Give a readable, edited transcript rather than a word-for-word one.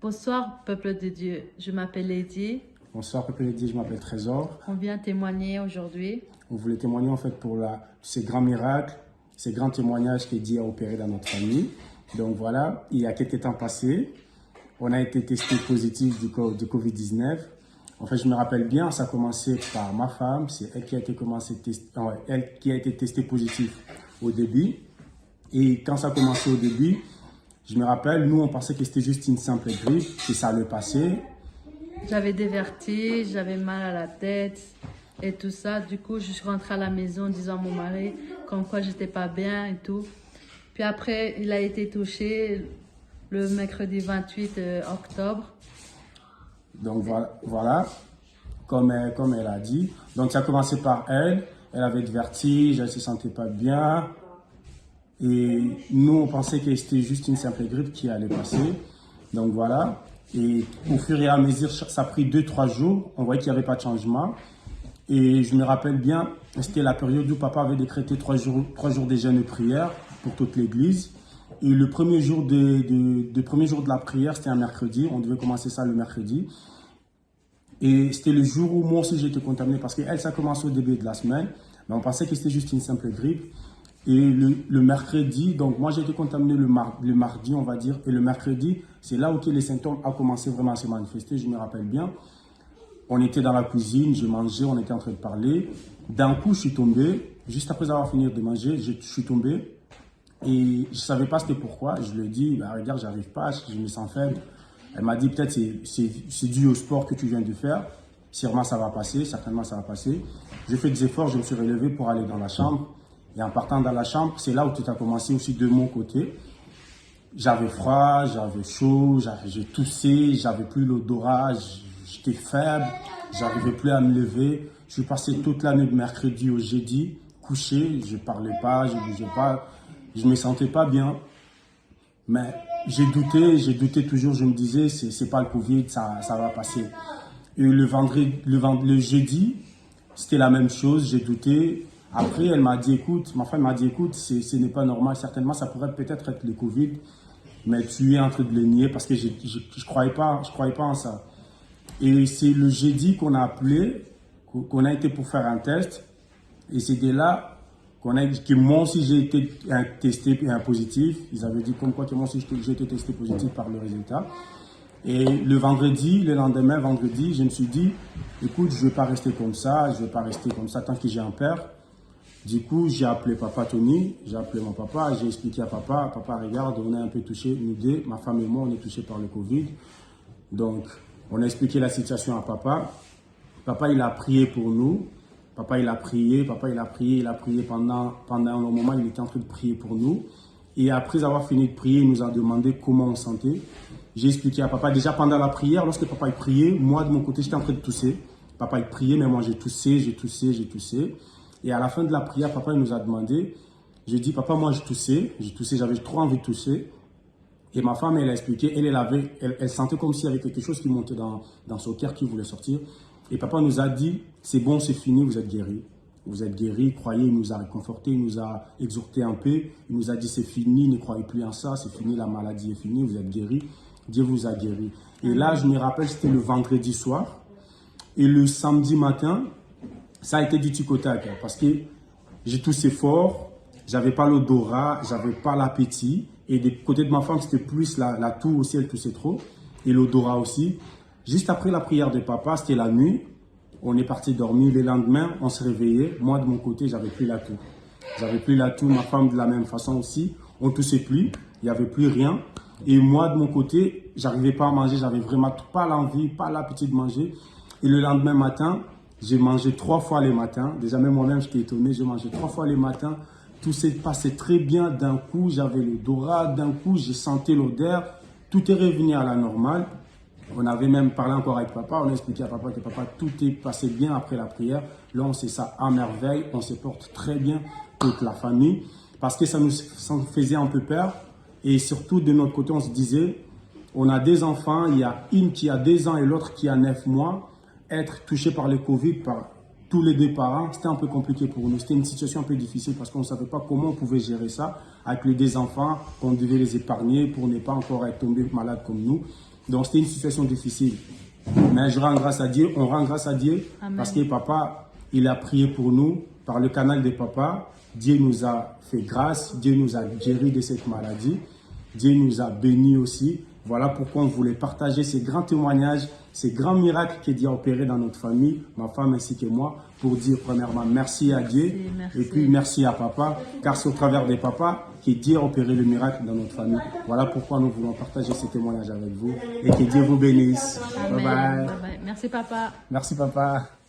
Bonsoir, peuple de Dieu. Je m'appelle Lady. Bonsoir, peuple de Dieu, je m'appelle Trésor. On vient témoigner aujourd'hui. On voulait témoigner en fait pour ces grands miracles, ces grands témoignages que Dieu a opérés dans notre famille. Donc voilà, il y a quelques temps passés, on a été testé positif du Covid-19. En fait, je me rappelle bien, ça a commencé par ma femme, c'est elle qui a été testée positive au début. Et quand ça a commencé au début, je me rappelle, nous on pensait que c'était juste une simple grippe, que ça allait passer. J'avais des vertiges, j'avais mal à la tête et tout ça. Du coup, je suis rentrée à la maison en disant à mon mari comme quoi j'étais pas bien et tout. Puis après, il a été touché le mercredi 28 octobre. Donc voilà, comme elle a dit. Donc ça a commencé par elle avait de vertige, elle se sentait pas bien. Et nous, on pensait que c'était juste une simple grippe qui allait passer. Donc voilà. Et au fur et à mesure, ça a pris 2-3 jours. On voyait qu'il n'y avait pas de changement. Et je me rappelle bien, c'était la période où papa avait décrété 3 jours de jeûne et prière pour toute l'église. Et le premier jour de la prière, c'était un mercredi. On devait commencer ça le mercredi. Et c'était le jour où moi aussi j'ai été contaminé parce qu'elle, ça commence au début de la semaine. Mais on pensait que c'était juste une simple grippe. Et le mercredi, donc moi j'ai été contaminé le mardi, on va dire. Et le mercredi, c'est là où les symptômes ont commencé vraiment à se manifester, je me rappelle bien. On était dans la cuisine, j'ai mangé, on était en train de parler. D'un coup, je suis tombé. Juste après avoir fini de manger, je suis tombé. Et je ne savais pas c'était pourquoi. Je lui ai dit, bah, regarde, j'arrive pas, je me sens faible. Elle m'a dit, peut-être c'est dû au sport que tu viens de faire. Sûrement ça va passer, certainement ça va passer. J'ai fait des efforts, je me suis relevé pour aller dans la chambre. Et en partant dans la chambre, c'est là où tout a commencé aussi de mon côté. J'avais froid, j'avais chaud, j'ai toussé, j'avais plus l'odorat, j'étais faible, j'arrivais plus à me lever. Je suis passé toute la nuit de mercredi au jeudi, couché, je parlais pas, je bougeais pas, je me sentais pas bien. Mais j'ai douté toujours, je me disais, c'est pas le Covid, ça va passer. Et le jeudi, c'était la même chose, j'ai douté. Après, elle m'a dit, écoute, ma femme m'a dit, écoute, ce n'est pas normal, certainement, ça pourrait peut-être être le Covid, mais tu es en train de le nier parce que je croyais pas en ça. Et c'est le jeudi qu'on a appelé, qu'on a été pour faire un test, et c'est de là que moi aussi j'ai été testé positif. Ils avaient dit comme quoi que moi aussi j'ai été testé positif par le résultat. Et le lendemain vendredi, je me suis dit, écoute, je ne vais pas rester comme ça, tant que j'ai un père. Du coup, j'ai appelé papa Tony, j'ai appelé mon papa, j'ai expliqué à papa, regarde, on est un peu touché, nous deux, ma femme et moi, on est touchés par le Covid. Donc, on a expliqué la situation à papa. Papa, il a prié pour nous. Papa, il a prié pendant un long moment, il était en train de prier pour nous. Et après avoir fini de prier, il nous a demandé comment on sentait. J'ai expliqué à papa, déjà pendant la prière, lorsque papa il priait, moi de mon côté, j'étais en train de tousser. Papa il priait, mais moi j'ai toussé. Et à la fin de la prière, papa il nous a demandé, j'ai dit, papa, moi j'ai toussé, j'avais trop envie de tousser. Et ma femme, elle a expliqué, elle sentait comme s'il y avait quelque chose qui montait dans son cœur qui voulait sortir. Et papa nous a dit, c'est bon, c'est fini, vous êtes guéris. Vous êtes guéris, croyez, il nous a réconfortés, il nous a exhortés un peu. Il nous a dit, c'est fini, ne croyez plus en ça, c'est fini, la maladie est finie, vous êtes guéris. Dieu vous a guéri. Et là, je me rappelle, c'était le vendredi soir. Et le samedi matin, ça a été du tic au tac, parce que j'ai toussé fort, j'avais pas l'odorat, j'avais pas l'appétit. Et du côté de ma femme, c'était plus la toux aussi, elle toussait trop. Et l'odorat aussi. Juste après la prière de papa, c'était la nuit. On est parti dormir. Le lendemain, on s'est réveillé. Moi, de mon côté, j'avais plus la toux. Ma femme, de la même façon aussi. On toussait plus. Il n'y avait plus rien. Et moi, de mon côté, j'arrivais pas à manger. J'avais vraiment pas l'envie, pas l'appétit de manger. Et le lendemain matin, j'ai mangé 3 fois le matin. Déjà, même moi-même, j'étais étonné. J'ai mangé 3 fois le matin. Tout s'est passé très bien. D'un coup, j'avais l'odorat. D'un coup, j'ai senti l'odeur. Tout est revenu à la normale. On avait même parlé encore avec papa. On a expliqué à papa que papa, tout est passé bien après la prière. Là, on sait ça à merveille. On se porte très bien, toute la famille. Parce que ça nous faisait un peu peur. Et surtout, de notre côté, on se disait, on a des enfants. Il y a une qui a 2 ans et l'autre qui a 9 mois. Être touché par le Covid, par tous les 2 parents, c'était un peu compliqué pour nous. C'était une situation un peu difficile parce qu'on ne savait pas comment on pouvait gérer ça avec les 2 enfants, qu'on devait les épargner pour ne pas encore être tombés malades comme nous. Donc c'était une situation difficile. Mais je rends grâce à Dieu, on rend grâce à Dieu. Amen. Parce que papa, il a prié pour nous par le canal de papa. Dieu nous a fait grâce, Dieu nous a guéris de cette maladie. Dieu nous a bénis aussi. Voilà pourquoi on voulait partager ces grands témoignages, ces grands miracles que Dieu a opérés dans notre famille, ma femme ainsi que moi, pour dire premièrement merci à Dieu merci. Et puis merci à papa, car c'est au travers des papas que Dieu a opéré le miracle dans notre famille. Voilà pourquoi nous voulons partager ces témoignages avec vous et que Dieu vous bénisse. Amen. Bye bye. Bye bye. Merci papa. Merci papa.